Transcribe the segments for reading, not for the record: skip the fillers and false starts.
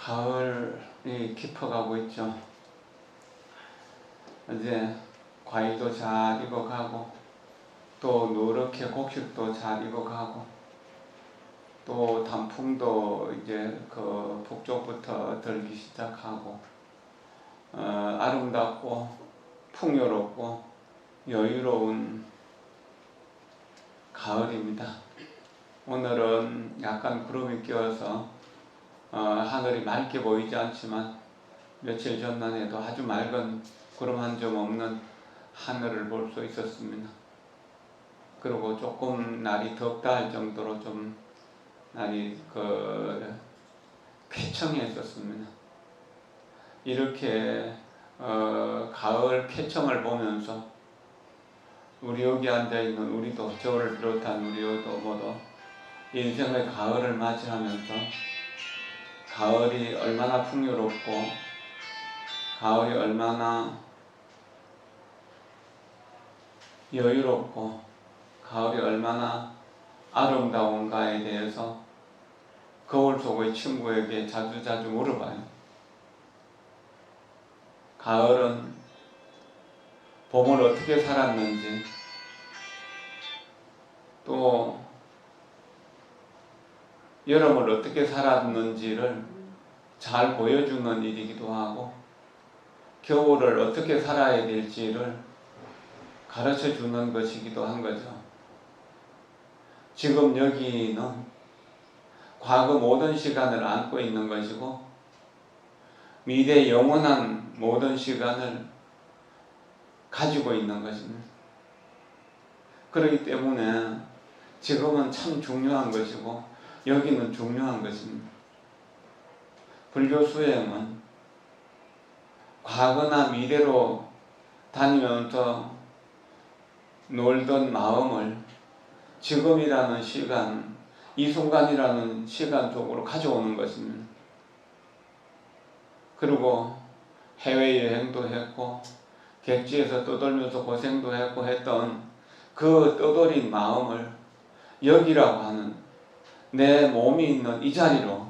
가을이 깊어가고 있죠. 이제 과일도 잘 익어가고 또 누렇게 곡식도 잘 익어가고 또 단풍도 이제 그 북쪽부터 들기 시작하고 아름답고 풍요롭고 여유로운 가을입니다. 오늘은 약간 구름이 끼어서 하늘이 맑게 보이지 않지만 며칠 전만 해도 아주 맑은 구름 한 점 없는 하늘을 볼 수 있었습니다. 그리고 조금 날이 덥다 할 정도로 좀 날이 쾌청했었습니다. 이렇게 가을 쾌청을 보면서 우리 여기 앉아있는 우리도, 저를 비롯한 우리도 모두 인생의 가을을 맞이하면서 가을이 얼마나 풍요롭고 가을이 얼마나 여유롭고 가을이 얼마나 아름다운가에 대해서 거울 속의 친구에게 자주자주 물어봐요. 가을은 봄을 어떻게 살았는지, 또 여름을 어떻게 살았는지를 잘 보여주는 일이기도 하고, 겨울을 어떻게 살아야 될지를 가르쳐 주는 것이기도 한 거죠. 지금 여기는 과거 모든 시간을 안고 있는 것이고 미래 영원한 모든 시간을 가지고 있는 것입니다. 그렇기 때문에 지금은 참 중요한 것이고 여기는 중요한 것입니다. 불교 수행은 과거나 미래로 다니면서 놀던 마음을 지금이라는 시간, 이 순간이라는 시간 속으로 가져오는 것입니다. 그리고 해외여행도 했고 객지에서 떠돌면서 고생도 했고 했던 그 떠돌인 마음을 여기라고 하는 내 몸이 있는 이 자리로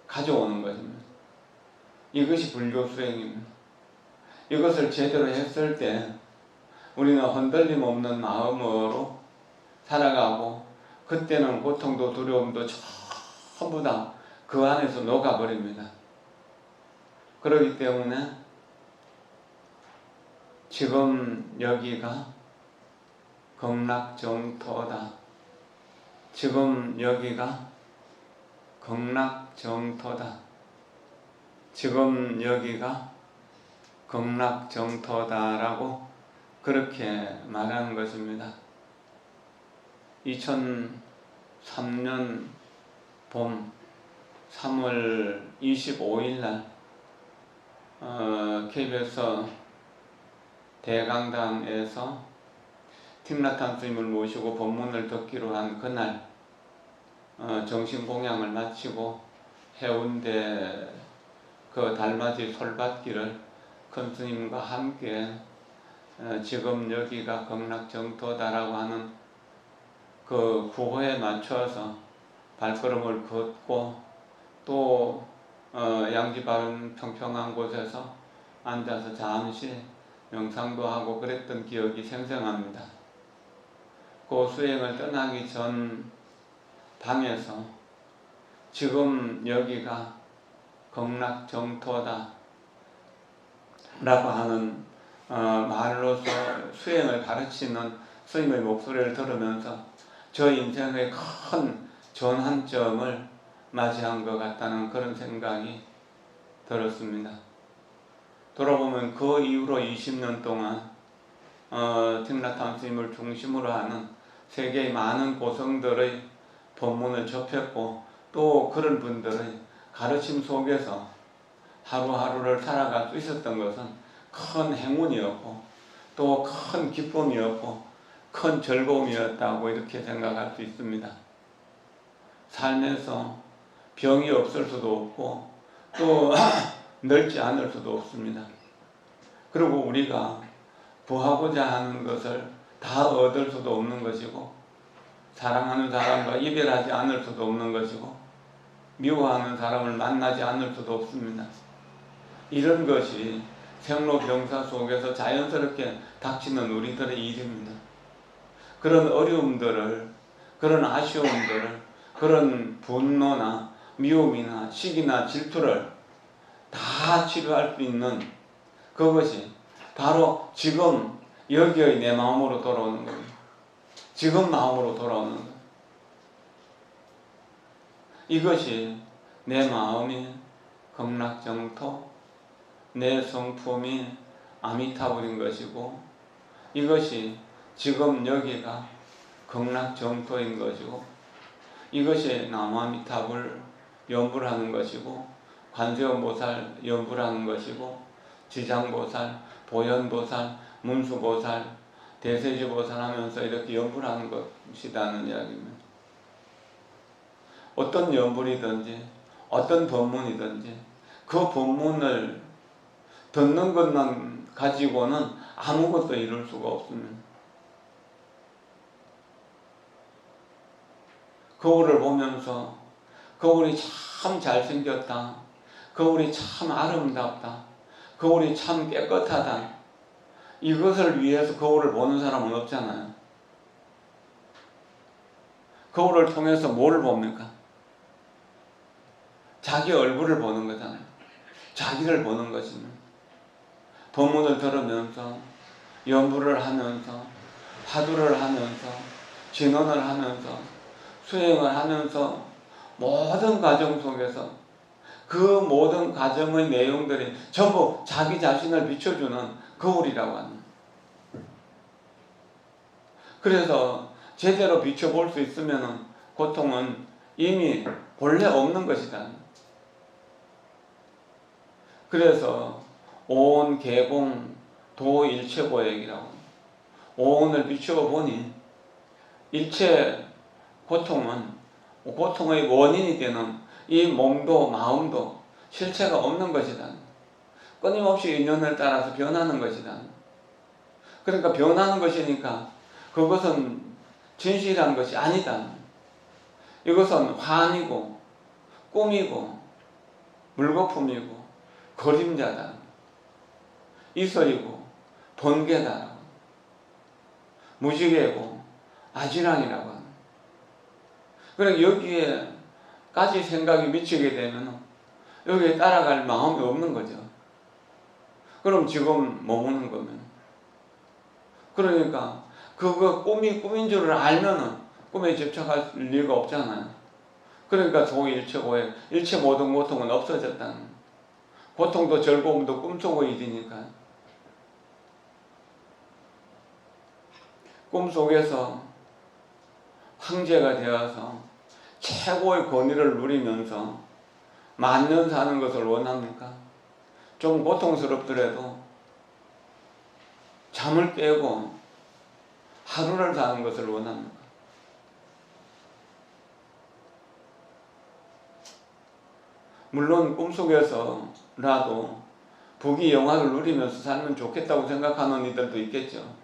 가져오는 것입니다. 이것이 불교 수행입니다. 이것을 제대로 했을 때 우리는 흔들림 없는 마음으로 살아가고 그때는 고통도 두려움도 전부 다 그 안에서 녹아버립니다. 그렇기 때문에 지금 여기가 극락정토다. 지금 여기가 극락정토다. 지금 여기가 극락정토다라고 그렇게 말하는 것입니다. 2003년 봄 3월 25일 날 KBS 대강당에서 틱나탄 스님을 모시고 법문을 듣기로 한 그날 정신공양을 마치고 해운대 그 달맞이 솔밭길을 큰 스님과 함께 지금 여기가 극락정토다라고 하는 그 구호에 맞춰서 발걸음을 걷고 또 양지바른 평평한 곳에서 앉아서 잠시 명상도 하고 그랬던 기억이 생생합니다. 그 수행을 떠나기 전 방에서 지금 여기가 극락정토다 라고 하는 말로서 수행을 가르치는 스님의 목소리를 들으면서 저 인생의 큰 전환점을 맞이한 것 같다는 그런 생각이 들었습니다. 돌아보면 그 이후로 20년 동안 틱나탄 스님을 중심으로 하는 세계의 많은 고성들의 법문을 접했고 또 그런 분들의 가르침 속에서 하루하루를 살아갈 수 있었던 것은 큰 행운이었고 또 큰 기쁨이었고 큰 즐거움이었다고 이렇게 생각할 수 있습니다. 삶에서 병이 없을 수도 없고 또 늙지 않을 수도 없습니다. 그리고 우리가 구하고자 하는 것을 다 얻을 수도 없는 것이고 사랑하는 사람과 이별하지 않을 수도 없는 것이고 미워하는 사람을 만나지 않을 수도 없습니다. 이런 것이 생로병사 속에서 자연스럽게 닥치는 우리들의 일입니다. 그런 어려움들을, 그런 아쉬움들을, 그런 분노나 미움이나 시기나 질투를 다 치료할 수 있는 그것이 바로 지금 여기의 내 마음으로 돌아오는 겁니다. 지금 마음으로 돌아오는 것. 이것이 내 마음이 극락정토, 내 성품이 아미타불인 것이고, 이것이 지금 여기가 극락정토인 것이고, 이것이 남아미타불 연불 하는 것이고, 관세음보살 연불 하는 것이고, 지장보살, 보현보살, 문수보살, 대세지보살 하면서 이렇게 연불 하는 것이라는 이야기입니다. 어떤 연불이든지 어떤 법문이든지 그 법문을 듣는 것만 가지고는 아무것도 이룰 수가 없습니다. 거울을 보면서 거울이 참 잘생겼다, 거울이 참 아름답다, 거울이 참 깨끗하다, 이것을 위해서 거울을 보는 사람은 없잖아요. 거울을 통해서 뭘 봅니까? 자기 얼굴을 보는 거잖아요. 자기를 보는 것입니다. 법문을 들으면서, 연불을 하면서, 화두를 하면서, 진언을 하면서, 수행을 하면서 모든 과정 속에서 그 모든 과정의 내용들이 전부 자기 자신을 비춰주는 거울이라고 합니다. 그래서 제대로 비춰볼 수 있으면 고통은 이미 본래 없는 것이다. 그래서 오온 개공 도일체보액이라고, 오온을 비추어 보니 일체 고통의 원인이 되는 이 몸도 마음도 실체가 없는 것이다. 끊임없이 인연을 따라서 변하는 것이다. 그러니까 변하는 것이니까 그것은 진실한 것이 아니다. 이것은 환이고 꿈이고 물거품이고 그림자다, 이설이고 번개다, 무지개고 아지랑이라고 합니다. 그러니까 여기에까지 생각이 미치게 되면 여기에 따라갈 마음이 없는 거죠. 그럼 지금 머무는 거면, 그러니까 그거 꿈이 꿈인 줄을 알면은 꿈에 집착할 리가 없잖아요. 그러니까 소일체고에 일체 모든 고통은 없어졌다는, 고통도 즐거움도 꿈속의 일이니까. 꿈속에서 황제가 되어서 최고의 권위를 누리면서 만년 사는 것을 원합니까? 좀 고통스럽더라도 잠을 깨고 하루를 사는 것을 원합니까? 물론 꿈속에서라도 부귀 영화를 누리면서 살면 좋겠다고 생각하는 이들도 있겠죠.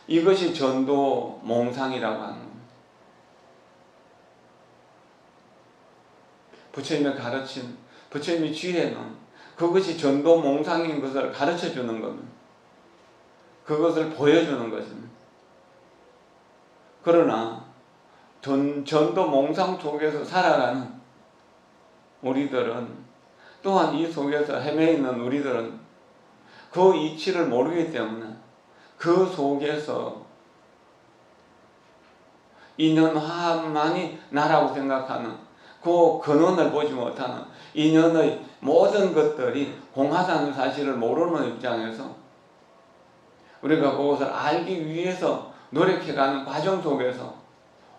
이것이 전도 몽상이라고 하는 겁니다. 부처님의 가르침, 부처님의 지혜는 그것이 전도 몽상인 것을 가르쳐 주는 겁니다. 그것을 보여주는 것입니다. 그러나 전도 몽상 속에서 살아가는 우리들은, 또한 이 속에서 헤매있는 우리들은 그 이치를 모르기 때문에 그 속에서 인연화만이 나라고 생각하는, 그 근원을 보지 못하는, 인연의 모든 것들이 공하다는 사실을 모르는 입장에서 우리가 그것을 알기 위해서 노력해가는 과정 속에서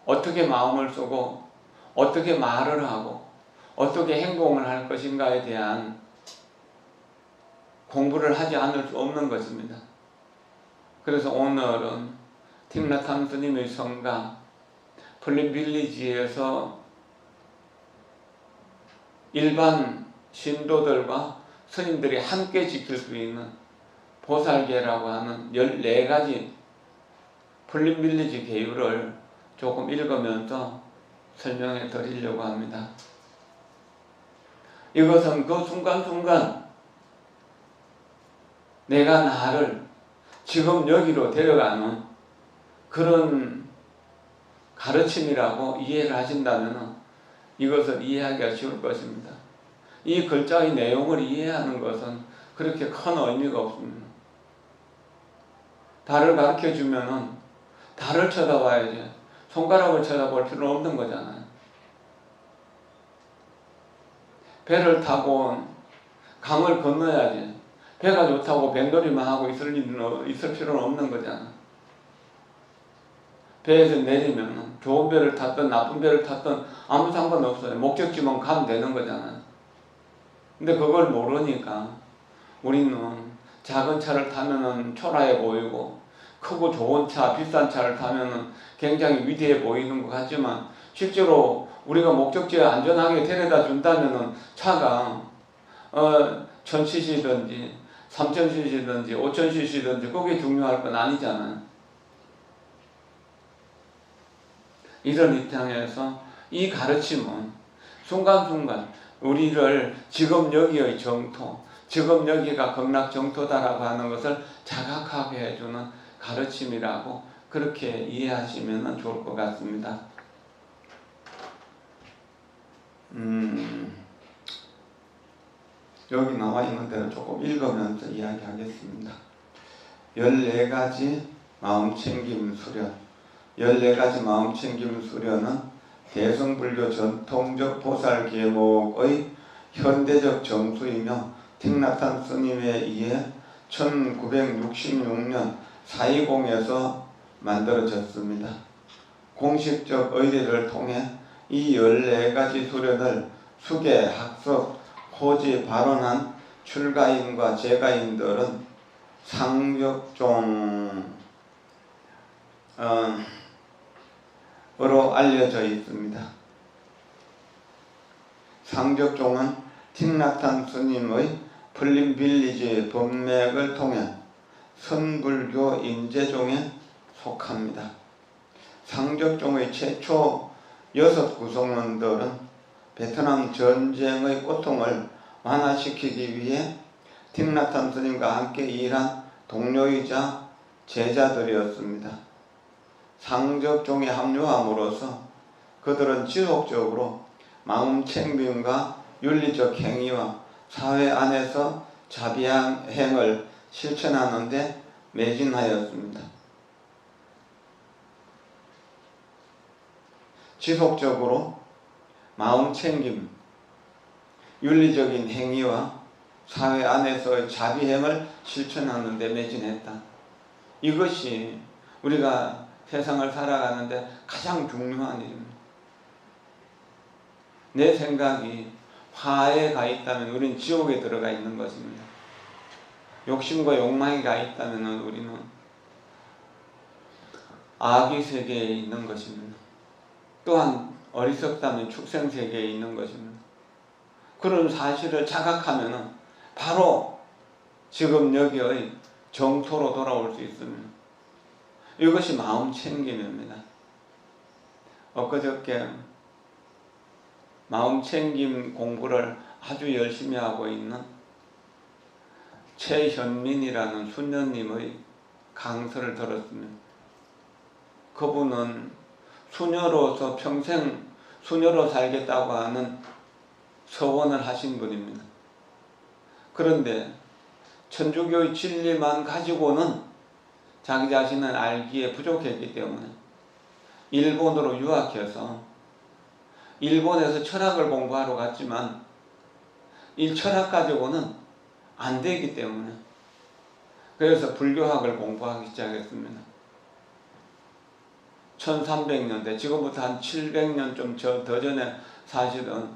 어떻게 마음을 쓰고 어떻게 말을 하고 어떻게 행동을 할 것인가에 대한 공부를 하지 않을 수 없는 것입니다. 그래서 오늘은 틱나탐 스님의 성가 플림빌리지에서 일반 신도들과 스님들이 함께 지킬 수 있는 보살계라고 하는 14가지 플림빌리지 계율을 조금 읽으면서 설명해 드리려고 합니다. 이것은 그 순간순간 내가 나를 지금 여기로 데려가는 그런 가르침이라고 이해를 하신다면 이것을 이해하기가 쉬울 것입니다. 이 글자의 내용을 이해하는 것은 그렇게 큰 의미가 없습니다. 달을 가르쳐 주면은 달을 쳐다봐야지 손가락을 쳐다볼 필요는 없는 거잖아요. 배를 타고 강을 건너야지 배가 좋다고 뱃놀이만 하고 있을 필요는 없는 거잖아. 배에서 내리면 좋은 배를 탔든 나쁜 배를 탔든 아무 상관없어요. 목적지만 가면 되는 거잖아요. 근데 그걸 모르니까 우리는 작은 차를 타면은 초라해 보이고 크고 좋은 차, 비싼 차를 타면은 굉장히 위대해 보이는 것 같지만 실제로 우리가 목적지에 안전하게 데려다 준다면은 차가 1000cc든지 3000cc든지 5000cc든지 그게 중요할 건 아니잖아요. 이런 입장에서 이 가르침은 순간순간 우리를 지금 여기의 정토, 지금 여기가 극락 정토다라고 하는 것을 자각하게 해주는 가르침이라고 그렇게 이해하시면 좋을 것 같습니다. 여기 나와 있는 대로 조금 읽으면서 이야기하겠습니다. 14가지 마음챙김 수련. 14가지 마음챙김 수련은 대승불교 전통적 보살 계목의 현대적 정수이며 틱나탄 스님에 의해 1966년 420에서 만들어졌습니다. 공식적 의뢰를 통해 이 14가지 수련을 수계, 학습, 호지, 발언한 출가인과 재가인들은 상벽종으로 알려져 있습니다. 상벽종은 틱나탄 스님의 플림빌리지 법맥을 통해 선불교 인재종에 속합니다. 상벽종의 최초 6구성원들은 베트남 전쟁의 고통을 완화시키기 위해 틱나탄 스님과 함께 일한 동료이자 제자들이었습니다. 상적종에 합류함으로써 그들은 지속적으로 마음챙김과 윤리적 행위와 사회 안에서 자비행을 실천하는 데 매진하였습니다. 지속적으로 마음챙김, 윤리적인 행위와 사회 안에서의 자비행을 실천하는 데 매진했다. 이것이 우리가 세상을 살아가는데 가장 중요한 일입니다. 내 생각이 화에 가 있다면 우리는 지옥에 들어가 있는 것입니다. 욕심과 욕망이 가 있다면 우리는 악의 세계에 있는 것입니다. 또한 어리석다면 축생세계에 있는 것입니다. 그런 사실을 자각하면 바로 지금 여기의 정토로 돌아올 수 있습니다. 이것이 마음챙김입니다. 엊그저께 마음챙김 공부를 아주 열심히 하고 있는 최현민이라는 수녀님의 강서를 들었습니다. 그분은 수녀로서 평생 수녀로 살겠다고 하는 서원을 하신 분입니다. 그런데 천주교의 진리만 가지고는 자기 자신을 알기에 부족했기 때문에 일본으로 유학해서 일본에서 철학을 공부하러 갔지만 이 철학 가지고는 안 되기 때문에 그래서 불교학을 공부하기 시작했습니다. 1300년대, 지금부터 한 700년 좀 더 전에 사실은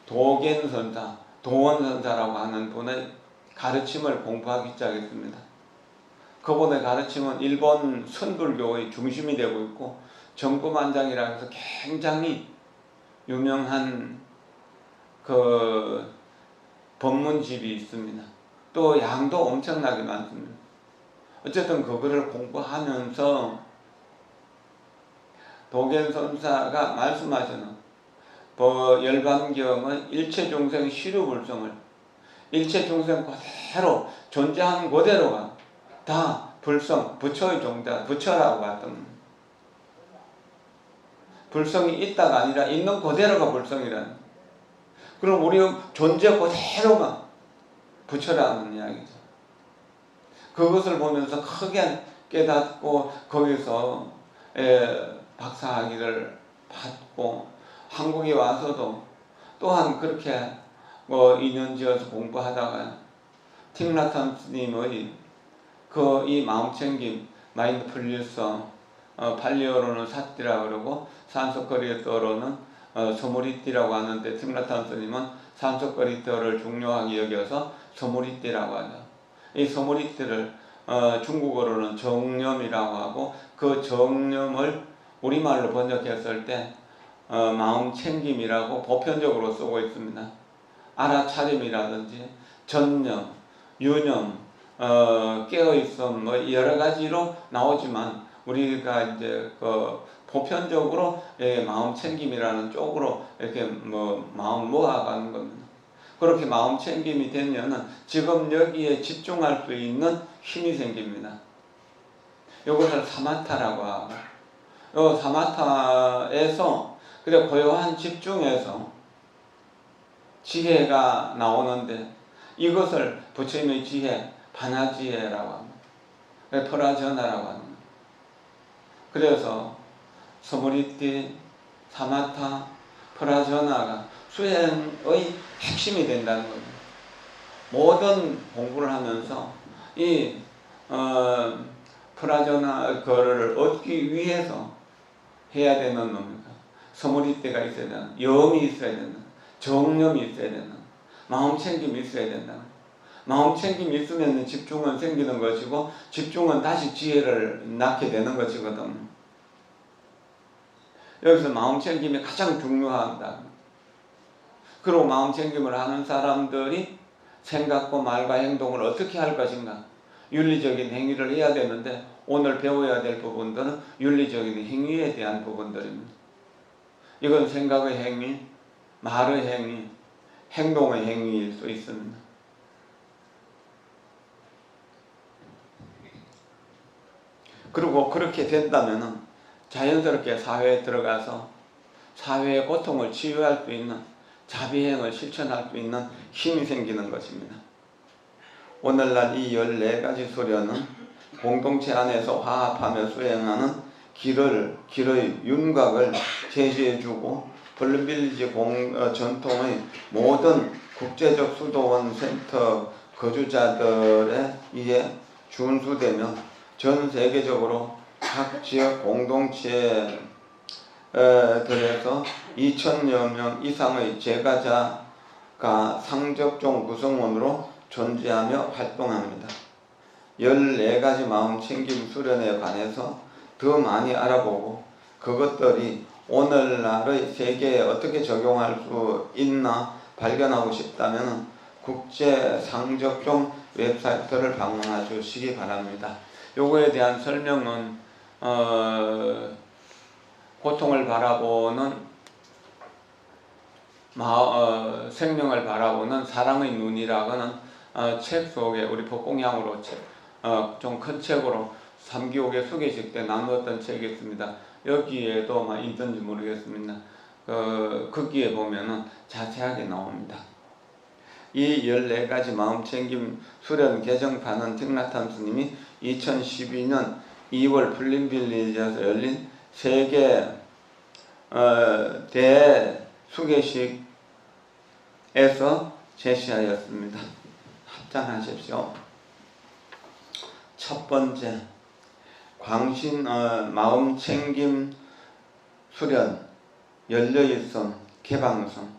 도겐선사, 도원선사라고 하는 분의 가르침을 공부하기 시작했습니다. 그분의 가르침은 일본 선불교의 중심이 되고 있고 정부만장이라고 해서 굉장히 유명한 그 법문집이 있습니다. 또 양도 엄청나게 많습니다. 어쨌든 그거를 공부하면서 도겐선사가 말씀하시는 열반경은 일체 중생 시류불성을 일체 중생 그대로 존재하는 그대로가 다 불성, 부처의 종자, 부처라고 봤던 불성이 있다가 아니라 있는 그대로가 불성이라는. 그럼 우리 존재 그대로가 부처라는 이야기죠. 그것을 보면서 크게 깨닫고 거기서 박사학위를 받고 한국에 와서도 또한 그렇게 2년지어서 공부하다가 틱나탄 스님의 이 마음챙김 마인드풀리스 팔리어로는 사띠라 그러고 산소거리떠로는 소모리띠라고 하는데 틱나탄 스님은 산소거리떠를 중요하게 여겨서 소모리띠라고 하죠. 이 소모리띠를 중국어로는 정념이라고 하고 그 정념을 우리말로 번역했을 때 마음챙김이라고 보편적으로 쓰고 있습니다. 알아차림이라든지 전념, 유념, 깨어있음 여러 가지로 나오지만 우리가 이제 보편적으로 마음챙김이라는 쪽으로 이렇게 마음 모아가는 겁니다. 그렇게 마음챙김이 되면은 지금 여기에 집중할 수 있는 힘이 생깁니다. 이것을 사마타라고 하고, 이 사마타에서 그래 고요한 집중에서 지혜가 나오는데 이것을 부처님의 지혜, 반야지혜라고 합니다. 퍼라전하라고 합니다. 그래서 스무리띠, 사마타, 퍼라전하가 수행의 핵심이 된다는 거죠. 모든 공부를 하면서 이 퍼라전하 거를 얻기 위해서 해야 되는 놈입니다. 스무리띠가 있어야 되는, 영이 있어야 되는, 정념이 있어야 되는, 마음챙김이 있어야 된다. 마음챙김이 있으면 집중은 생기는 것이고 집중은 다시 지혜를 낳게 되는 것이거든. 여기서 마음챙김이 가장 중요하다. 그리고 마음챙김을 하는 사람들이 생각과 말과 행동을 어떻게 할 것인가, 윤리적인 행위를 해야 되는데 오늘 배워야 될 부분들은 윤리적인 행위에 대한 부분들입니다. 이건 생각의 행위, 말의 행위, 행동의 행위일 수 있습니다. 그리고 그렇게 된다면 자연스럽게 사회에 들어가서 사회의 고통을 치유할 수 있는 자비행을 실천할 수 있는 힘이 생기는 것입니다. 오늘날 이 14가지 수련은 공동체 안에서 화합하며 수행하는 길의 윤곽을 제시해주고 블룸빌리지 전통의 모든 국제적 수도원 센터 거주자들에 의해 준수되며 전 세계적으로 각 지역 공동체들에서 2,000여 명 이상의 제가자가 상접종 구성원으로 존재하며 활동합니다. 14가지 마음챙김 수련에 관해서 더 많이 알아보고 그것들이 오늘날의 세계에 어떻게 적용할 수 있나 발견하고 싶다면 국제 상접종 웹사이트를 방문해 주시기 바랍니다. 요거에 대한 설명은 고통을 바라보는 생명을 바라보는 사랑의 눈이라고는 책 속에 우리 법공양으로 좀 큰 책으로 3기옥에 수계식 때 나누었던 책이 있습니다. 여기에도 있던지 모르겠습니다. 거기에 보면은 자세하게 나옵니다. 이 14가지 마음챙김 수련 개정판은 틱나탄 스님이 2012년 2월 플린빌리지에서 열린 세계 대수계식에서 제시하였습니다. 합장하십시오. 첫 번째, 광신 마음챙김 수련, 열려있음, 개방성,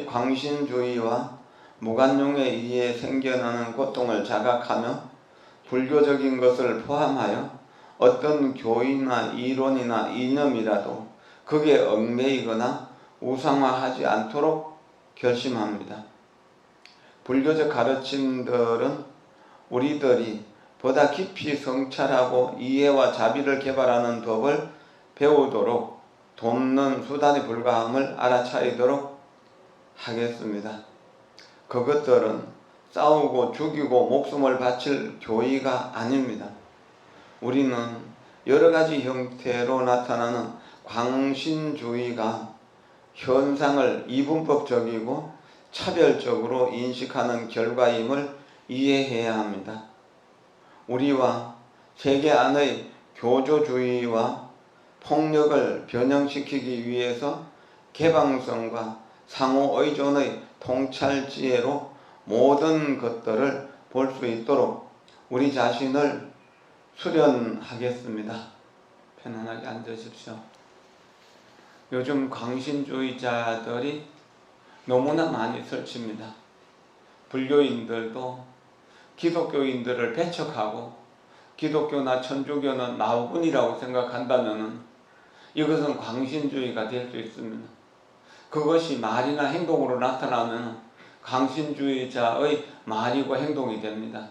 광신주의와 무관용에 의해 생겨나는 고통을 자각하며 불교적인 것을 포함하여 어떤 교의나 이론이나 이념이라도 그게 얽매이거나 우상화하지 않도록 결심합니다. 불교적 가르침들은 우리들이 보다 깊이 성찰하고 이해와 자비를 개발하는 법을 배우도록 돕는 수단에 불과함을 알아차리도록 하겠습니다. 그것들은 싸우고 죽이고 목숨을 바칠 교의가 아닙니다. 우리는 여러 가지 형태로 나타나는 광신주의가 현상을 이분법적이고 차별적으로 인식하는 결과임을 이해해야 합니다. 우리와 세계 안의 교조주의와 폭력을 변형시키기 위해서 개방성과 상호의존의 통찰지혜로 모든 것들을 볼 수 있도록 우리 자신을 수련하겠습니다. 편안하게 앉으십시오. 요즘 광신주의자들이 너무나 많이 설칩니다. 불교인들도 기독교인들을 배척하고 기독교나 천주교는 나우군이라고 생각한다면 이것은 광신주의가 될 수 있습니다. 그것이 말이나 행동으로 나타나면 광신주의자의 말이고 행동이 됩니다.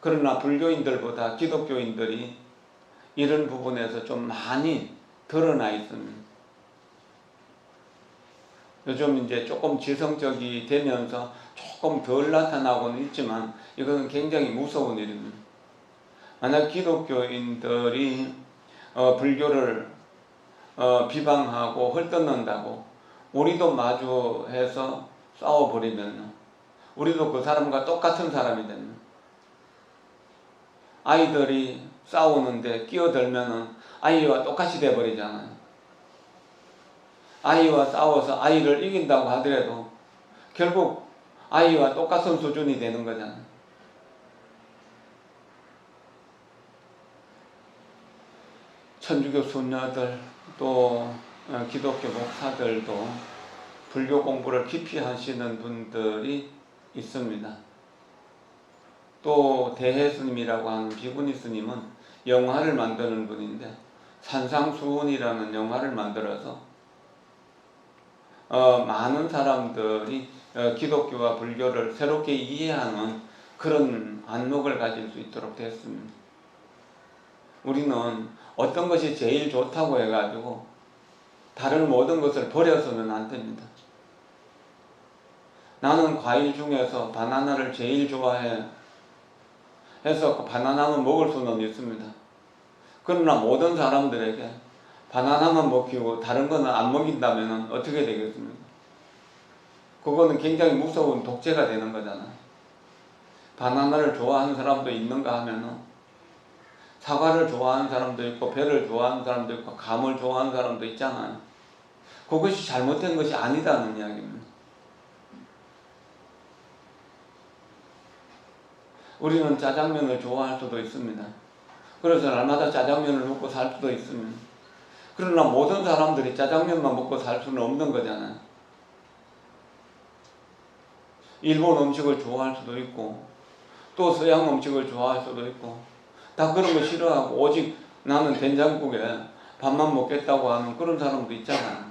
그러나 불교인들보다 기독교인들이 이런 부분에서 좀 많이 드러나 있습니다. 요즘 이제 조금 지성적이 되면서 조금 덜 나타나고는 있지만 이것은 굉장히 무서운 일입니다. 만약 기독교인들이 불교를 비방하고 헐뜯는다고 우리도 마주해서 싸워버리면 우리도 그 사람과 똑같은 사람이 됩니다. 아이들이 싸우는데 끼어들면 아이와 똑같이 돼버리잖아요. 아이와 싸워서 아이를 이긴다고 하더라도 결국 아이와 똑같은 수준이 되는 거잖아요. 천주교 수녀들 또 기독교 목사들도 불교 공부를 깊이 하시는 분들이 있습니다. 또 대해스님이라고 하는 비구니 스님은 영화를 만드는 분인데 산상수훈이라는 영화를 만들어서 많은 사람들이 기독교와 불교를 새롭게 이해하는 그런 안목을 가질 수 있도록 됐습니다. 우리는 어떤 것이 제일 좋다고 해가지고 다른 모든 것을 버려서는 안 됩니다. 나는 과일 중에서 바나나를 제일 좋아해 해서 그 바나나만 먹을 수는 있습니다. 그러나 모든 사람들에게 바나나만 먹히고 다른 거는 안 먹인다면 어떻게 되겠습니까? 그거는 굉장히 무서운 독재가 되는 거잖아요. 바나나를 좋아하는 사람도 있는가 하면은 사과를 좋아하는 사람도 있고 배를 좋아하는 사람도 있고 감을 좋아하는 사람도 있잖아요. 그것이 잘못된 것이 아니다는 이야기입니다. 우리는 짜장면을 좋아할 수도 있습니다. 그래서 날마다 짜장면을 먹고 살 수도 있습니다. 그러나 모든 사람들이 짜장면만 먹고 살 수는 없는 거잖아요. 일본 음식을 좋아할 수도 있고 또 서양 음식을 좋아할 수도 있고 다 그런 거 싫어하고 오직 나는 된장국에 밥만 먹겠다고 하는 그런 사람도 있잖아요.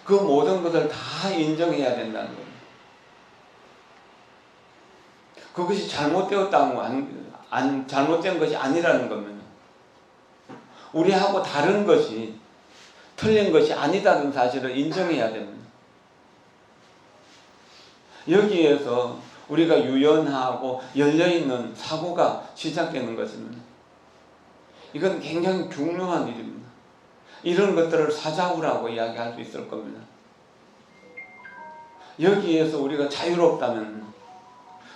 그 모든 것을 다 인정해야 된다는 거예요. 그것이 잘못되었다는 잘못된 것이 아니라는 겁니다. 우리하고 다른 것이 틀린 것이 아니다는 사실을 인정해야 됩니다. 여기에서 우리가 유연하고 열려있는 사고가 시작되는 것입니다. 이건 굉장히 중요한 일입니다. 이런 것들을 사자후라고 이야기할 수 있을 겁니다. 여기에서 우리가 자유롭다면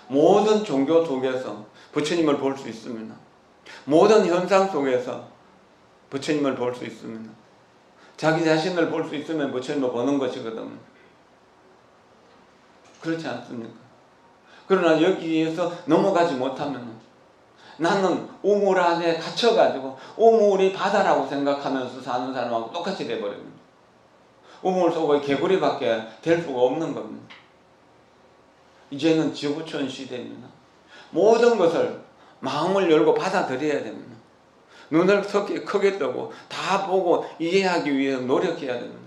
모든 종교 속에서 부처님을 볼 수 있습니다. 모든 현상 속에서 부처님을 볼 수 있습니다. 자기 자신을 볼 수 있으면 부처님을 보는 것이거든. 그렇지 않습니까? 그러나 여기에서 넘어가지 못하면 나는 우물 안에 갇혀가지고 우물이 바다라고 생각하면서 사는 사람하고 똑같이 돼버립니다. 우물 속의 개구리밖에 될 수가 없는 겁니다. 이제는 지구촌 시대입니다. 모든 것을 마음을 열고 받아들여야 됩니다. 눈을 크게 뜨고 다 보고 이해하기 위해서 노력해야 됩니다.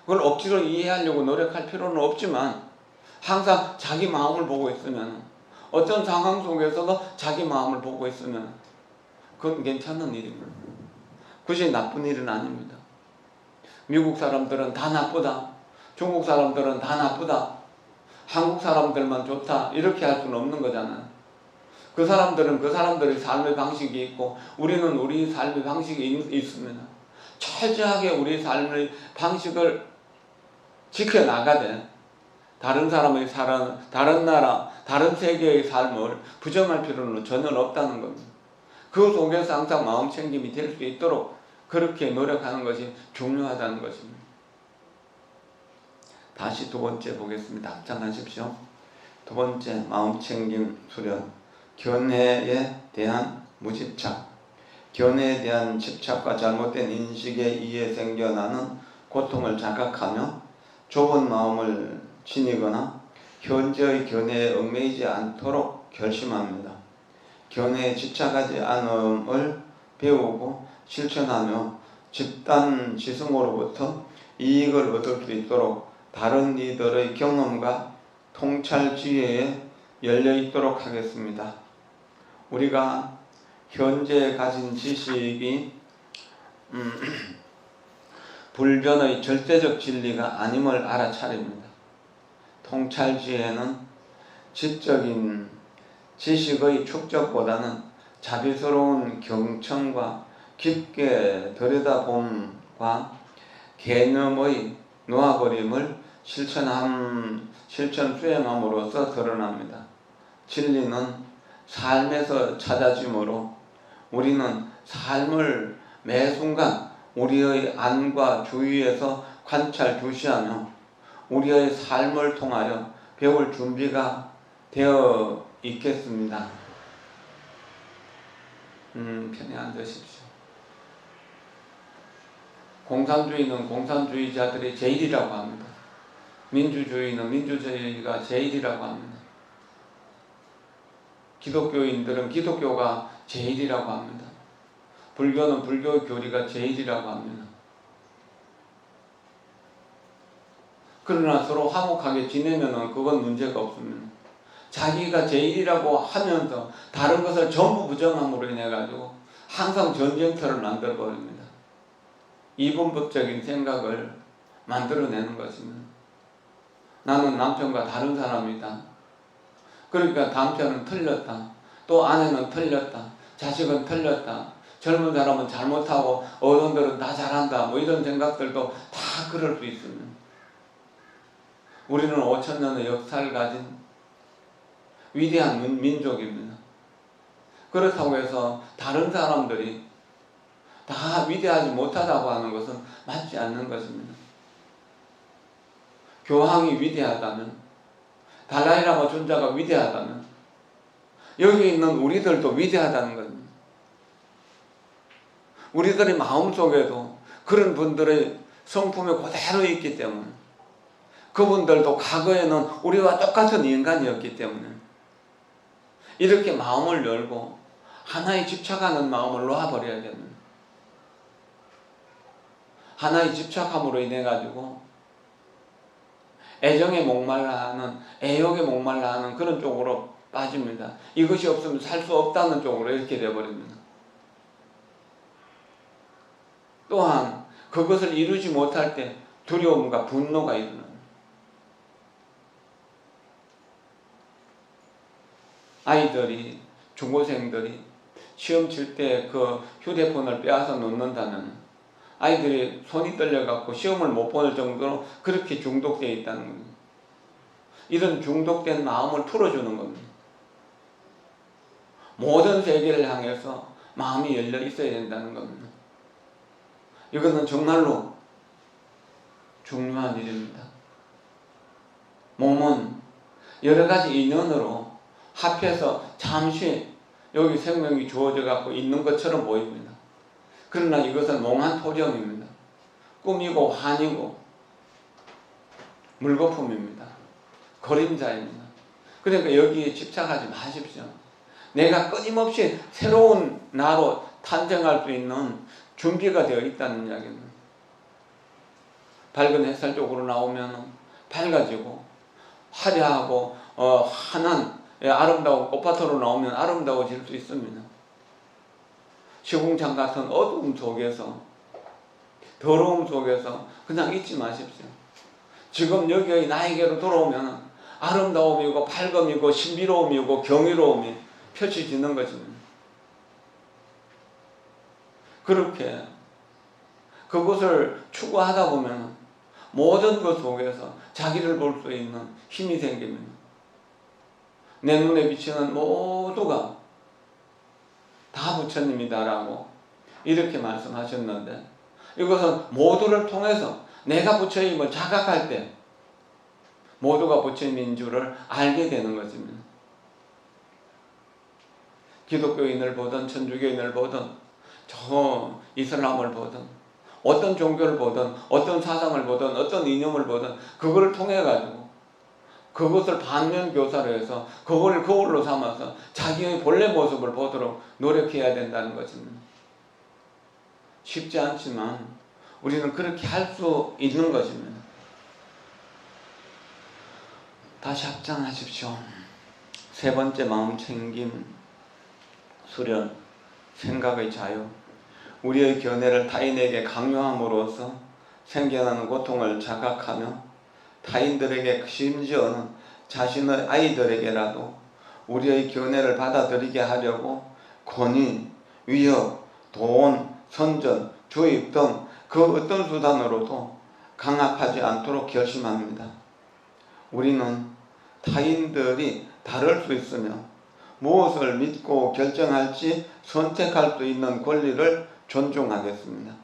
그걸 억지로 이해하려고 노력할 필요는 없지만 항상 자기 마음을 보고 있으면 어떤 상황 속에서도 자기 마음을 보고 있으면 그건 괜찮은 일입니다. 그것이 나쁜 일은 아닙니다. 미국 사람들은 다 나쁘다, 중국 사람들은 다 나쁘다, 한국 사람들만 좋다, 이렇게 할 수는 없는 거잖아요. 그 사람들은 그 사람들의 삶의 방식이 있고 우리는 우리 삶의 방식이 있습니다. 철저하게 우리 삶의 방식을 지켜나가되 다른 사람의 다른 나라, 다른 세계의 삶을 부정할 필요는 전혀 없다는 겁니다. 그 속에서 항상 마음챙김이 될 수 있도록 그렇게 노력하는 것이 중요하다는 것입니다. 다시 두 번째 보겠습니다. 합장하십시오. 두 번째 마음챙김 수련, 견해에 대한 무집착. 견해에 대한 집착과 잘못된 인식에 의해 생겨나는 고통을 자각하며 좁은 마음을 지니거나 현재의 견해에 얽매이지 않도록 결심합니다. 견해에 집착하지 않음을 배우고 실천하며 집단 지성으로부터 이익을 얻을 수 있도록 다른 이들의 경험과 통찰 지혜에 열려 있도록 하겠습니다. 우리가 현재 가진 지식이 불변의 절대적 진리가 아님을 알아차립니다. 통찰 지혜는 지적인 지식의 축적보다는 자비스러운 경청과 깊게 들여다봄과 개념의 놓아버림을 실천 수행함으로써 드러납니다. 진리는 삶에서 찾아지므로 우리는 삶을 매 순간 우리의 안과 주위에서 관찰 주시하며 우리의 삶을 통하여 배울 준비가 되어 있겠습니다. 편히 앉으십시오. 공산주의는 공산주의자들이 제일이라고 합니다. 민주주의는 민주주의가 제일이라고 합니다. 기독교인들은 기독교가 제일이라고 합니다. 불교는 불교의 교리가 제일이라고 합니다. 그러나 서로 화목하게 지내면 그건 문제가 없습니다. 자기가 제일이라고 하면서 다른 것을 전부 부정함으로 인해 가지고 항상 전쟁터를 만들어 버립니다. 이분법적인 생각을 만들어내는 것입니다. 나는 남편과 다른 사람이다. 그러니까 남편은 틀렸다. 또 아내는 틀렸다. 자식은 틀렸다. 젊은 사람은 잘못하고 어른들은 다 잘한다. 뭐 이런 생각들도 다 그럴 수 있습니다. 우리는 5,000년의 역사를 가진 위대한 민족입니다. 그렇다고 해서 다른 사람들이 다 위대하지 못하다고 하는 것은 맞지 않는 것입니다. 교황이 위대하다면, 달라이라마 존자가 위대하다면 여기 있는 우리들도 위대하다는 겁니다. 우리들의 마음속에도 그런 분들의 성품이 그대로 있기 때문에 그분들도 과거에는 우리와 똑같은 인간이었기 때문에 이렇게 마음을 열고 하나에 집착하는 마음을 놓아버려야 됩니다. 하나에 집착함으로 인해 가지고 애정에 목말라 하는, 애욕에 목말라 하는 그런 쪽으로 빠집니다. 이것이 없으면 살 수 없다는 쪽으로 이렇게 되어버립니다. 또한 그것을 이루지 못할 때 두려움과 분노가 일어납니다. 아이들이, 중고생들이 시험 칠 때 그 휴대폰을 빼앗아 놓는다면 아이들이 손이 떨려갖고 시험을 못 볼 정도로 그렇게 중독되어 있다는 겁니다. 이런 중독된 마음을 풀어주는 겁니다. 모든 세계를 향해서 마음이 열려 있어야 된다는 겁니다. 이거는 정말로 중요한 일입니다. 몸은 여러 가지 인연으로 합해서 잠시 여기 생명이 주어져 갖고 있는 것처럼 보입니다. 그러나 이것은 몽환 토령입니다. 꿈이고 환이고 물거품입니다. 그림자입니다. 그러니까 여기에 집착하지 마십시오. 내가 끊임없이 새로운 나로 탄생할 수 있는 준비가 되어 있다는 이야기입니다. 밝은 햇살 쪽으로 나오면 밝아지고 화려하고 환한 아름다운 꽃밭으로 나오면 아름다워질 수 있습니다. 시궁창 같은 어두움 속에서, 더러움 속에서 그냥 잊지 마십시오. 지금 여기 나에게로 돌아오면 아름다움이고 밝음이고 신비로움이고 경이로움이 펼쳐지는 것입니다. 그렇게 그것을 추구하다 보면 모든 것 속에서 자기를 볼 수 있는 힘이 생깁니다. 내 눈에 비치는 모두가 다 부처님이다라고 이렇게 말씀하셨는데, 이것은 모두를 통해서 내가 부처님을 자각할 때 모두가 부처님인 줄을 알게 되는 것입니다. 기독교인을 보든 천주교인을 보든 저 이슬람을 보든 어떤 종교를 보든 어떤 사상을 보든 어떤 이념을 보든 그거를 통해 가지고 그것을 반면교사로 해서 그걸 거울로 삼아서 자기의 본래 모습을 보도록 노력해야 된다는 것입니다. 쉽지 않지만 우리는 그렇게 할 수 있는 것입니다. 다시 합장하십시오. 세 번째 마음챙김 수련, 생각의 자유. 우리의 견해를 타인에게 강요함으로써 생겨나는 고통을 자각하며 타인들에게, 심지어는 자신의 아이들에게라도 우리의 견해를 받아들이게 하려고 권위, 위협, 돈, 선전, 주입 등 그 어떤 수단으로도 강압하지 않도록 결심합니다. 우리는 타인들이 다를 수 있으며 무엇을 믿고 결정할지 선택할 수 있는 권리를 존중하겠습니다.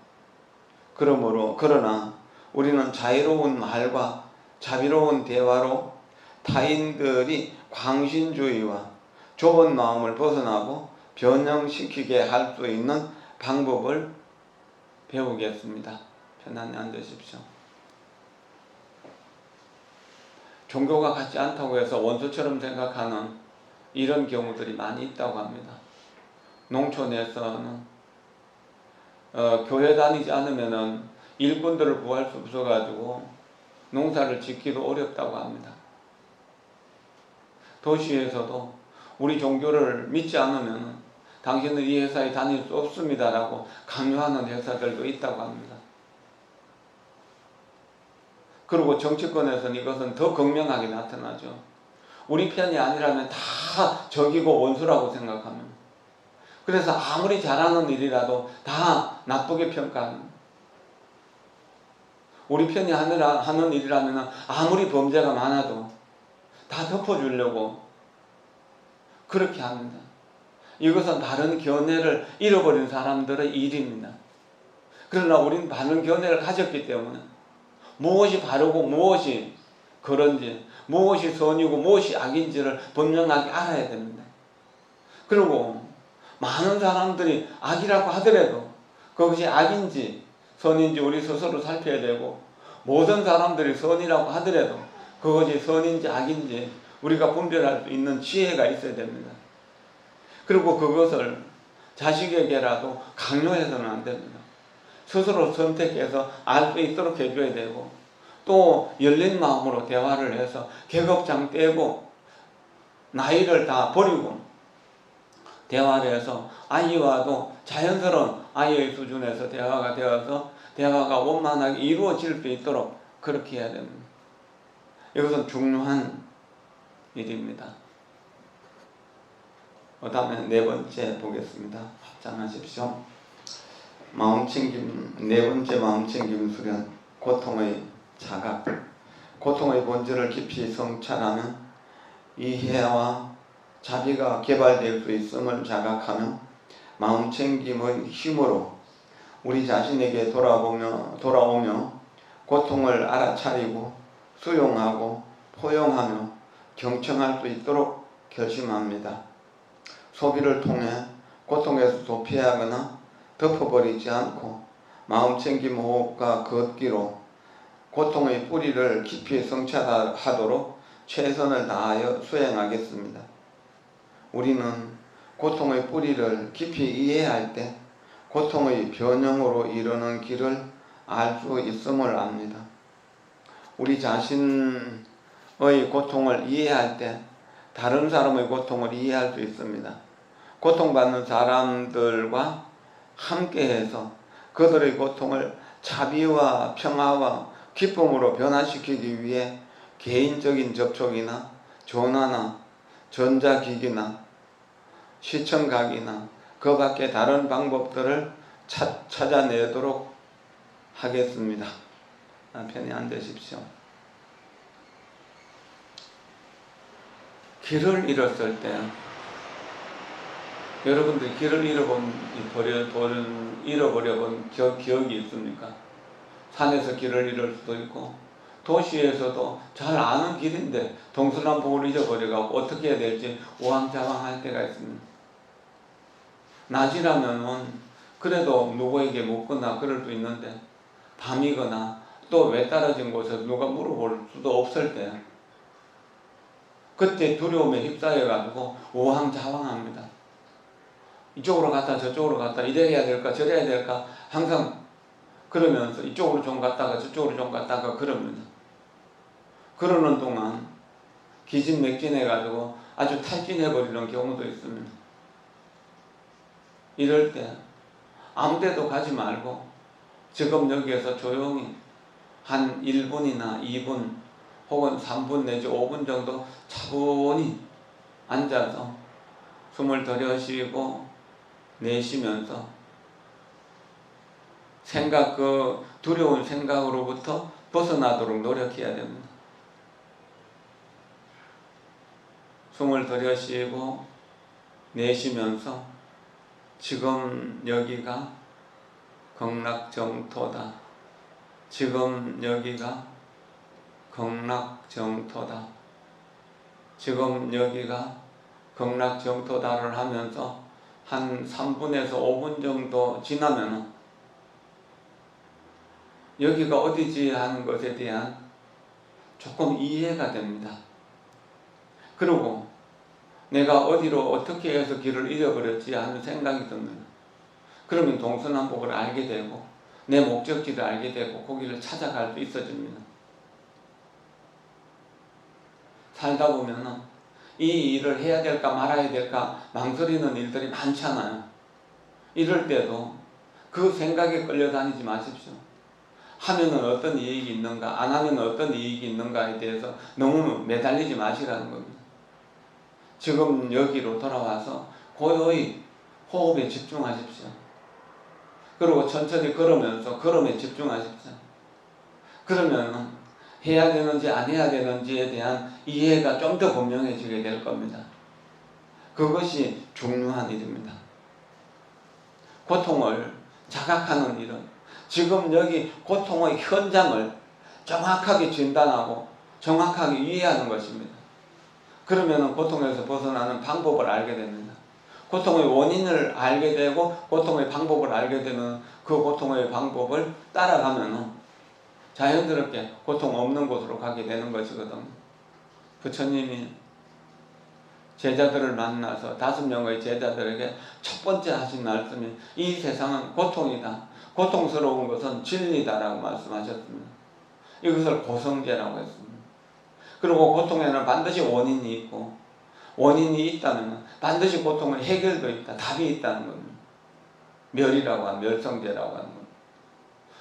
그러나 우리는 자유로운 말과 자비로운 대화로 타인들이 광신주의와 좁은 마음을 벗어나고 변형시키게 할 수 있는 방법을 배우겠습니다. 편안히 앉으십시오. 종교가 같지 않다고 해서 원수처럼 생각하는 이런 경우들이 많이 있다고 합니다. 농촌에서는 교회 다니지 않으면은 일꾼들을 구할 수 없어가지고 농사를 짓기도 어렵다고 합니다. 도시에서도 우리 종교를 믿지 않으면 당신은 이 회사에 다닐 수 없습니다라고 강요하는 회사들도 있다고 합니다. 그리고 정치권에서는 이것은 더 극명하게 나타나죠. 우리 편이 아니라면 다 적이고 원수라고 생각합니다. 그래서 아무리 잘하는 일이라도 다 나쁘게 평가합니다. 우리 편이 하는 일이라면 아무리 범죄가 많아도 다 덮어주려고 그렇게 합니다. 이것은 바른 견해를 잃어버린 사람들의 일입니다. 그러나 우리는 바른 견해를 가졌기 때문에 무엇이 바르고 무엇이 그런지, 무엇이 선이고 무엇이 악인지를 분명하게 알아야 됩니다. 그리고 많은 사람들이 악이라고 하더라도 그것이 악인지 선인지 우리 스스로 살펴야 되고, 모든 사람들이 선이라고 하더라도 그것이 선인지 악인지 우리가 분별할 수 있는 지혜가 있어야 됩니다. 그리고 그것을 자식에게라도 강요해서는 안 됩니다. 스스로 선택해서 알 수 있도록 해줘야 되고, 또 열린 마음으로 대화를 해서 계급장 떼고 나이를 다 버리고 대화를 해서 아이와도 자연스러운 아이의 수준에서 대화가 되어서 대화가 원만하게 이루어질 수 있도록 그렇게 해야 됩니다. 이것은 중요한 일입니다. 그 다음에 네 번째 보겠습니다. 합장하십시오. 네 번째 마음챙김 수련, 고통의 자각. 고통의 본질을 깊이 성찰하면 이해와 자비가 개발될 수 있음을 자각하며 마음챙김의 힘으로 우리 자신에게 돌아오며 고통을 알아차리고 수용하고 포용하며 경청할 수 있도록 결심합니다. 소비를 통해 고통에서 도피하거나 덮어버리지 않고 마음챙김 호흡과 걷기로 고통의 뿌리를 깊이 성찰하도록 최선을 다하여 수행하겠습니다. 우리는 고통의 뿌리를 깊이 이해할 때 고통의 변형으로 이르는 길을 알 수 있음을 압니다. 우리 자신의 고통을 이해할 때 다른 사람의 고통을 이해할 수 있습니다. 고통받는 사람들과 함께해서 그들의 고통을 자비와 평화와 기쁨으로 변화시키기 위해 개인적인 접촉이나 전화나 전자기기나 시청각이나 그 밖에 다른 방법들을 찾아내도록 하겠습니다. 편히 앉으십시오. 길을 잃었을 때 여러분들 길을 잃어버려본 기억이 있습니까? 산에서 길을 잃을 수도 있고 도시에서도 잘 아는 길인데 동서남북을 잊어버려가고 어떻게 해야 될지 우왕좌왕할 때가 있습니다. 낮이라면은 그래도 누구에게 묻거나 그럴 수 있는데 밤이거나 또 외떨어진 곳에서 누가 물어볼 수도 없을 때 그때 두려움에 휩싸여가지고 우왕좌왕합니다. 이쪽으로 갔다 저쪽으로 갔다 이래야 될까 저래야 될까 항상 그러면서 이쪽으로 좀 갔다가 저쪽으로 좀 갔다가 그럽니다. 그러는 동안 기진맥진해가지고 아주 탈진해버리는 경우도 있습니다. 이럴 때 아무 데도 가지 말고 지금 여기에서 조용히 한 1분이나 2분 혹은 3분 내지 5분 정도 차분히 앉아서 숨을 들여쉬고 내쉬면서 그 두려운 생각으로부터 벗어나도록 노력해야 됩니다. 숨을 들여쉬고 내쉬면서 지금 여기가 극락정토다. 지금 여기가 극락정토다. 지금 여기가 극락정토다를 하면서 한 3분에서 5분 정도 지나면 여기가 어디지 하는 것에 대한 조금 이해가 됩니다. 그리고 내가 어디로 어떻게 해서 길을 잃어버렸지 하는 생각이 듭니다. 그러면 동서남북을 알게 되고 내 목적지를 알게 되고 거기를 찾아갈 수 있어집니다. 살다 보면 이 일을 해야 될까 말아야 될까 망설이는 일들이 많잖아요. 이럴 때도 그 생각에 끌려다니지 마십시오. 하면은 어떤 이익이 있는가 안 하면 어떤 이익이 있는가에 대해서 너무 매달리지 마시라는 겁니다. 지금 여기로 돌아와서 고요히 호흡에 집중하십시오. 그리고 천천히 걸으면서 걸음에 집중하십시오. 그러면 해야 되는지 안 해야 되는지에 대한 이해가 좀 더 분명해지게 될 겁니다. 그것이 중요한 일입니다. 고통을 자각하는 일은 지금 여기 고통의 현장을 정확하게 진단하고 정확하게 이해하는 것입니다. 그러면 고통에서 벗어나는 방법을 알게 됩니다. 고통의 원인을 알게 되고 고통의 방법을 알게 되면 그 고통의 방법을 따라가면 자연스럽게 고통 없는 곳으로 가게 되는 것이거든요. 부처님이 제자들을 만나서 5명의 제자들에게 첫 번째 하신 말씀이 이 세상은 고통이다. 고통스러운 것은 진리다라고 말씀하셨습니다. 이것을 고성제라고 했습니다. 그리고 고통에는 반드시 원인이 있고 원인이 있다면 반드시 고통의 해결도 있다. 답이 있다는 겁니다. 멸이라고 하는 멸성제라고 하는 겁니다.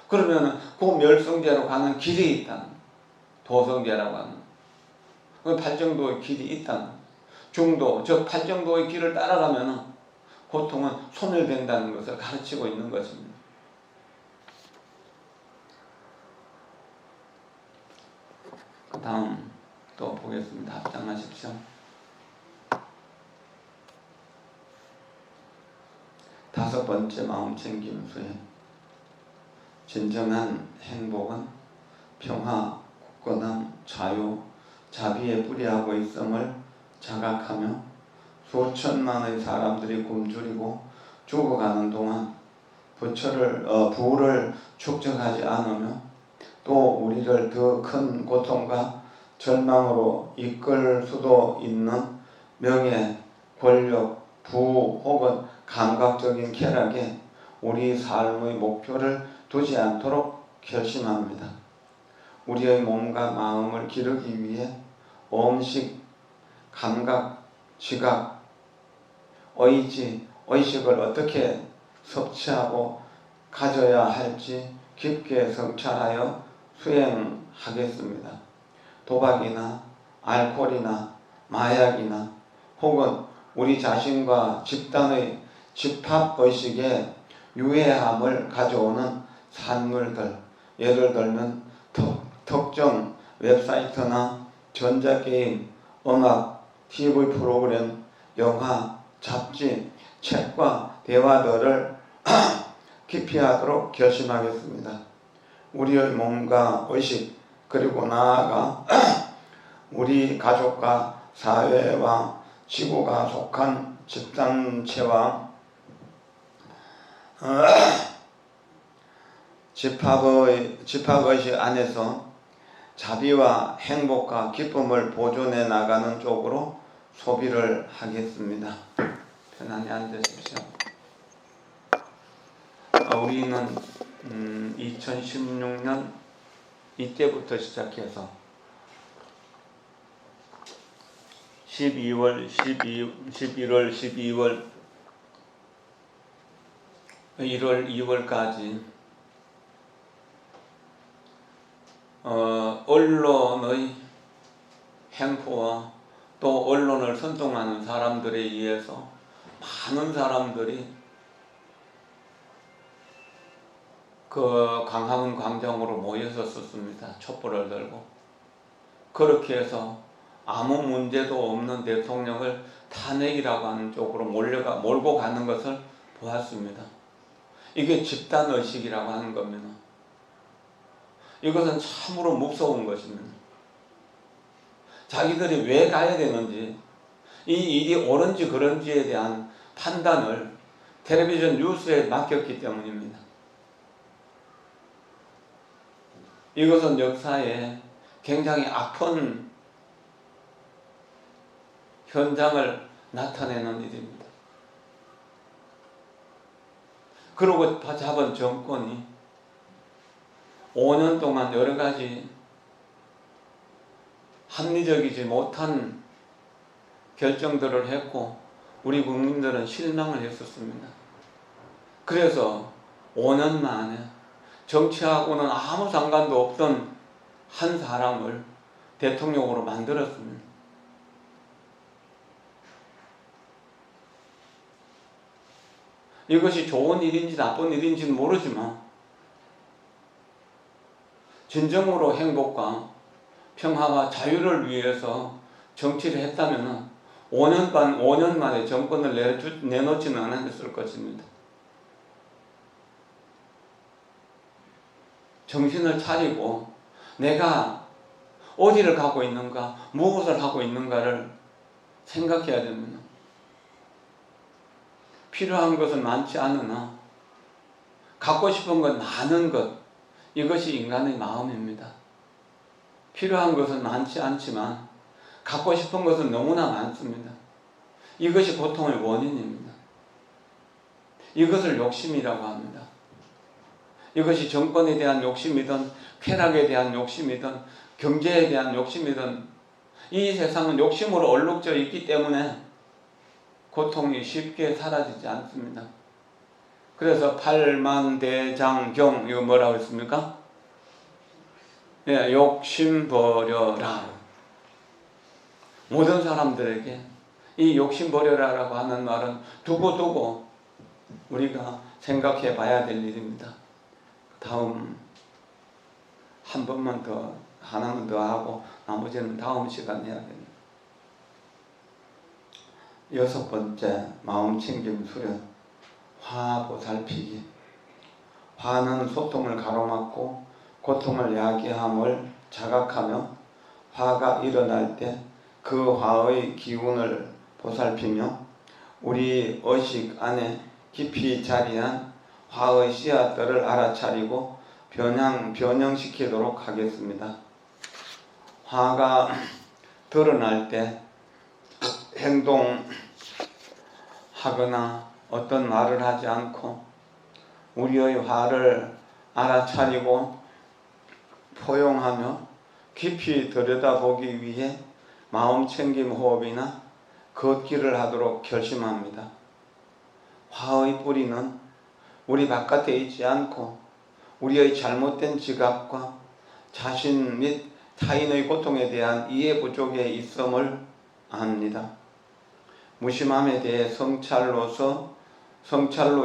그러면 그 멸성제로 가는 길이 있다는 겁니다. 도성제라고 하는 그 팔정도의 길이 있다는 겁니다. 중도, 즉 팔정도의 길을 따라가면 고통은 소멸된다는 것을 가르치고 있는 것입니다. 그 다음 또 보겠습니다. 합장하십시오. 다섯 번째 마음챙김수에 진정한 행복은 평화, 굳건함, 자유, 자비에 뿌리하고 있음을 자각하며 수천만의 사람들이 굶주리고 죽어가는 동안 부를 축적하지 않으며 또 우리를 더 큰 고통과 절망으로 이끌 수도 있는 명예, 권력, 부 혹은 감각적인 쾌락에 우리 삶의 목표를 두지 않도록 결심합니다. 우리의 몸과 마음을 기르기 위해 음식, 감각, 지각, 의식을 어떻게 섭취하고 가져야 할지 깊게 성찰하여 수행하겠습니다. 도박이나 알코올이나 마약이나 혹은 우리 자신과 집단의 집합의식에 유해함을 가져오는 산물들, 예를 들면 특정 웹사이트나 전자게임, 음악, TV 프로그램, 영화, 잡지, 책과 대화들을 기피하도록 결심하겠습니다. 우리의 몸과 의식, 그리고 나아가 우리 가족과 사회와 지구가 속한 집단체와 집합의식 안에서 자비와 행복과 기쁨을 보존해 나가는 쪽으로 소비를 하겠습니다. 편안히 앉으십시오. 우리는 2016년 이때부터 시작해서 11월, 12월, 1월, 2월까지 언론의 행포와 또 언론을 선동하는 사람들에 의해서 많은 사람들이 그 광화문 광장으로 모였었습니다. 촛불을 들고. 그렇게 해서 아무 문제도 없는 대통령을 탄핵이라고 하는 쪽으로 몰고 가는 것을 보았습니다. 이게 집단의식이라고 하는 겁니다. 이것은 참으로 무서운 것입니다. 자기들이 왜 가야 되는지, 이 일이 옳은지 그른지에 대한 판단을 텔레비전 뉴스에 맡겼기 때문입니다. 이것은 역사에 굉장히 아픈 현장을 나타내는 일입니다. 그러고 잡은 정권이 5년 동안 여러 가지 합리적이지 못한 결정들을 했고 우리 국민들은 실망을 했었습니다. 그래서 5년 만에 정치하고는 아무 상관도 없던 한 사람을 대통령으로 만들었습니다. 이것이 좋은 일인지 나쁜 일인지는 모르지만 진정으로 행복과 평화와 자유를 위해서 정치를 했다면 5년 만에 정권을 내놓지는 않았을 것입니다. 정신을 차리고 내가 어디를 가고 있는가, 무엇을 하고 있는가를 생각해야 됩니다. 필요한 것은 많지 않으나 갖고 싶은 건 많은 것, 이것이 인간의 마음입니다. 필요한 것은 많지 않지만 갖고 싶은 것은 너무나 많습니다. 이것이 고통의 원인입니다. 이것을 욕심이라고 합니다. 이것이 정권에 대한 욕심이든 쾌락에 대한 욕심이든 경제에 대한 욕심이든 이 세상은 욕심으로 얼룩져 있기 때문에 고통이 쉽게 사라지지 않습니다. 그래서 팔만대장경, 이거 뭐라고 했습니까? 예, 욕심 버려라. 모든 사람들에게 이 욕심 버려라라고 하는 말은 두고두고 우리가 생각해 봐야 될 일입니다. 다음 한 번만 더, 하나만 더 하고 나머지는 다음 시간에 해야 됩니다. 6번째, 마음챙김 수련. 화 보살피기. 화는 소통을 가로막고 고통을 야기함을 자각하며 화가 일어날 때 그 화의 기운을 보살피며 우리 의식 안에 깊이 자리한 화의 씨앗들을 알아차리고 변형시키도록 하겠습니다. 화가 드러날 때 행동하거나 어떤 말을 하지 않고 우리의 화를 알아차리고 포용하며 깊이 들여다보기 위해 마음챙김 호흡이나 걷기를 하도록 결심합니다. 화의 뿌리는 우리 바깥에 있지 않고 우리의 잘못된 지각과 자신 및 타인의 고통에 대한 이해 부족에 있음을 압니다. 무심함에 대해 성찰로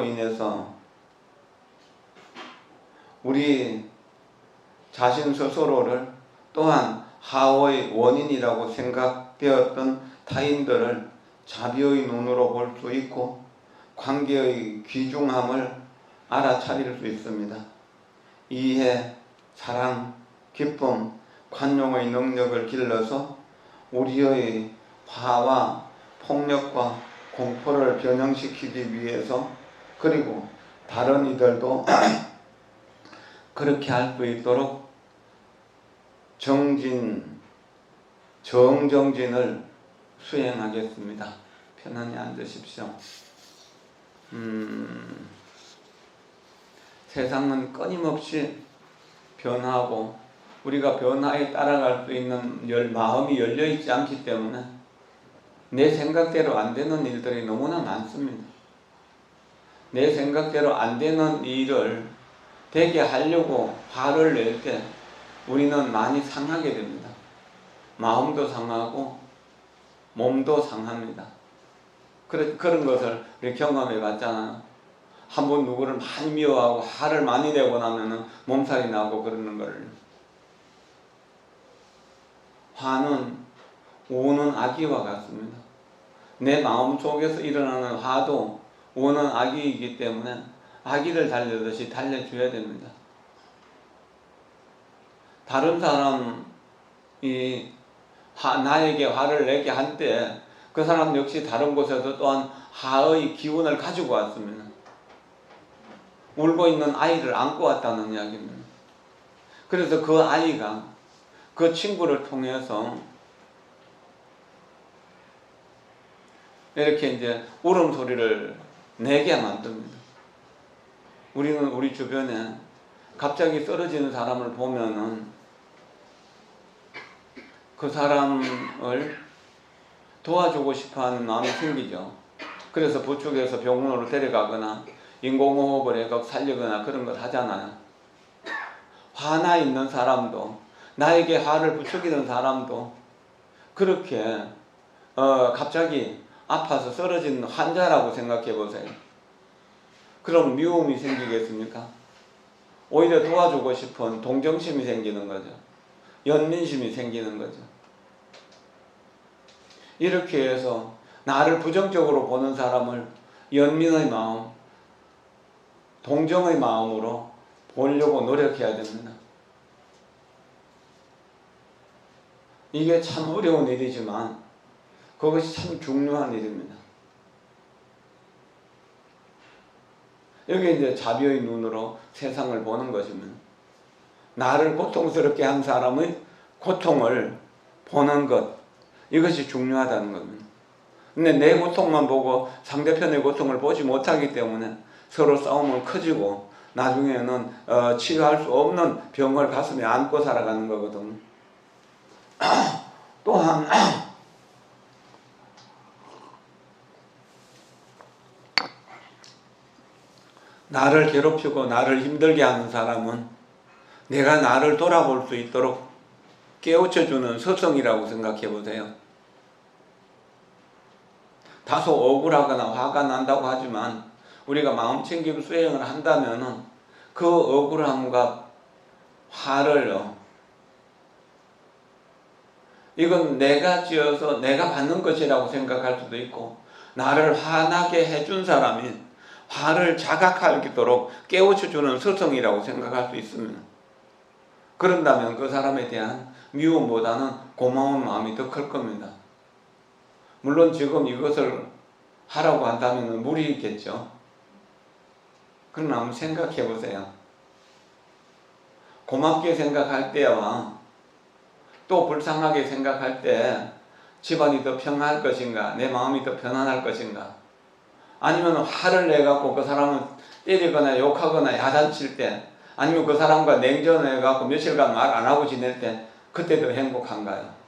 인해서 우리 자신 스스로를 또한 하와의 원인이라고 생각되었던 타인들을 자비의 눈으로 볼 수 있고 관계의 귀중함을 알아차릴 수 있습니다. 이해, 사랑, 기쁨, 관용의 능력을 길러서 우리의 화와 폭력과 공포를 변형시키기 위해서 그리고 다른 이들도 그렇게 할 수 있도록 정정진을 수행하겠습니다. 편안히 앉으십시오. 세상은 끊임없이 변하고 우리가 변화에 따라갈 수 있는 마음이 열려있지 않기 때문에 내 생각대로 안 되는 일들이 너무나 많습니다. 내 생각대로 안 되는 일을 되게 하려고 화를 낼 때 우리는 많이 상하게 됩니다. 마음도 상하고 몸도 상합니다. 그런 것을 우리 경험해 봤잖아요. 한번 누구를 많이 미워하고 화를 많이 내고 나면은 몸살이 나고 그러는 걸. 화는 우는 아기와 같습니다. 내 마음 속에서 일어나는 화도 우는 아기이기 때문에 아기를 달래듯이 달래줘야 됩니다. 다른 사람이 나에게 화를 내게 할 때 그 사람 역시 다른 곳에서 또한 화의 기운을 가지고 왔습니다. 울고 있는 아이를 안고 왔다는 이야기입니다. 그래서 그 아이가 그 친구를 통해서 이렇게 이제 울음소리를 내게 만듭니다. 우리는 우리 주변에 갑자기 쓰러지는 사람을 보면은 그 사람을 도와주고 싶어 하는 마음이 생기죠. 그래서 부축해서 병원으로 데려가거나 인공호흡을 해서 살리거나 그런 걸 하잖아요. 화나 있는 사람도 나에게 화를 부추기는 사람도 그렇게 갑자기 아파서 쓰러진 환자라고 생각해 보세요. 그럼 미움이 생기겠습니까? 오히려 도와주고 싶은 동정심이 생기는 거죠. 연민심이 생기는 거죠. 이렇게 해서 나를 부정적으로 보는 사람을 연민의 마음, 동정의 마음으로 보려고 노력해야 됩니다. 이게 참 어려운 일이지만 그것이 참 중요한 일입니다. 여기 이제 자비의 눈으로 세상을 보는 것입니다. 나를 고통스럽게 한 사람의 고통을 보는 것, 이것이 중요하다는 겁니다. 근데 내 고통만 보고 상대편의 고통을 보지 못하기 때문에 서로 싸움은 커지고 나중에는 치료할 수 없는 병을 가슴에 안고 살아가는 거거든요. 또한 나를 괴롭히고 나를 힘들게 하는 사람은 내가 나를 돌아볼 수 있도록 깨우쳐주는 서성이라고 생각해 보세요. 다소 억울하거나 화가 난다고 하지만 우리가 마음챙김 수행을 한다면 그 억울함과 화를 이건 내가 지어서 내가 받는 것이라고 생각할 수도 있고 나를 화나게 해준 사람이 화를 자각하도록 깨우쳐주는 서성이라고 생각할 수 있습니다. 그런다면 그 사람에 대한 미움보다는 고마운 마음이 더 클 겁니다. 물론 지금 이것을 하라고 한다면 무리 있겠죠. 그러나 한번 생각해 보세요. 고맙게 생각할 때와 또 불쌍하게 생각할 때 집안이 더 평안할 것인가, 내 마음이 더 편안할 것인가, 아니면 화를 내갖고 그 사람을 때리거나 욕하거나 야단칠 때, 아니면 그 사람과 냉전해갖고 며칠간 말 안 하고 지낼 때 그때 더 행복한가요?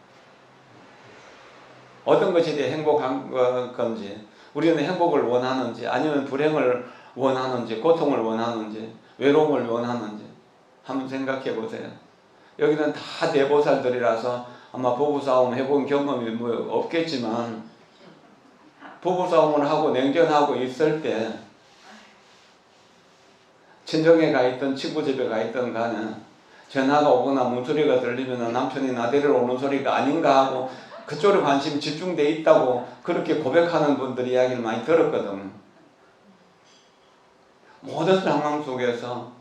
어떤 것이 더 행복한 건지, 우리는 행복을 원하는지 아니면 불행을 원하는지, 고통을 원하는지, 외로움을 원하는지 한번 생각해 보세요. 여기는 다 대보살들이라서 아마 부부싸움 해본 경험이 뭐 없겠지만, 부부싸움을 하고 냉전하고 있을 때 친정에 가 있던 친구 집에 가 있던 간에 전화가 오거나 문소리가 들리면 남편이 나 데리러 오는 소리가 아닌가 하고 그쪽에 관심 집중돼 있다고 그렇게 고백하는 분들 이야기를 많이 들었거든. 모든 상황 속에서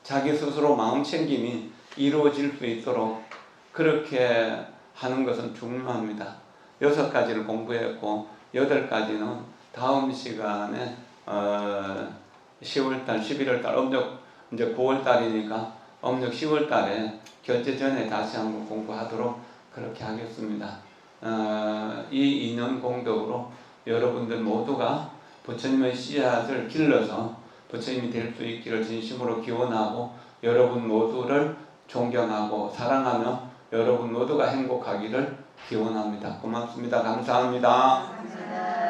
자기 스스로 마음 챙김이 이루어질 수 있도록 그렇게 하는 것은 중요합니다. 6가지를 공부했고 8가지는 다음 시간에 10월달, 11월달, 음력 이제 9월달이니까 음력 10월달에 결제 전에 다시 한번 공부하도록 그렇게 하겠습니다. 이 2년 공덕으로 여러분들 모두가 부처님의 씨앗을 길러서 부처님이 될 수 있기를 진심으로 기원하고, 여러분 모두를 존경하고 사랑하며 여러분 모두가 행복하기를 기원합니다. 고맙습니다. 감사합니다.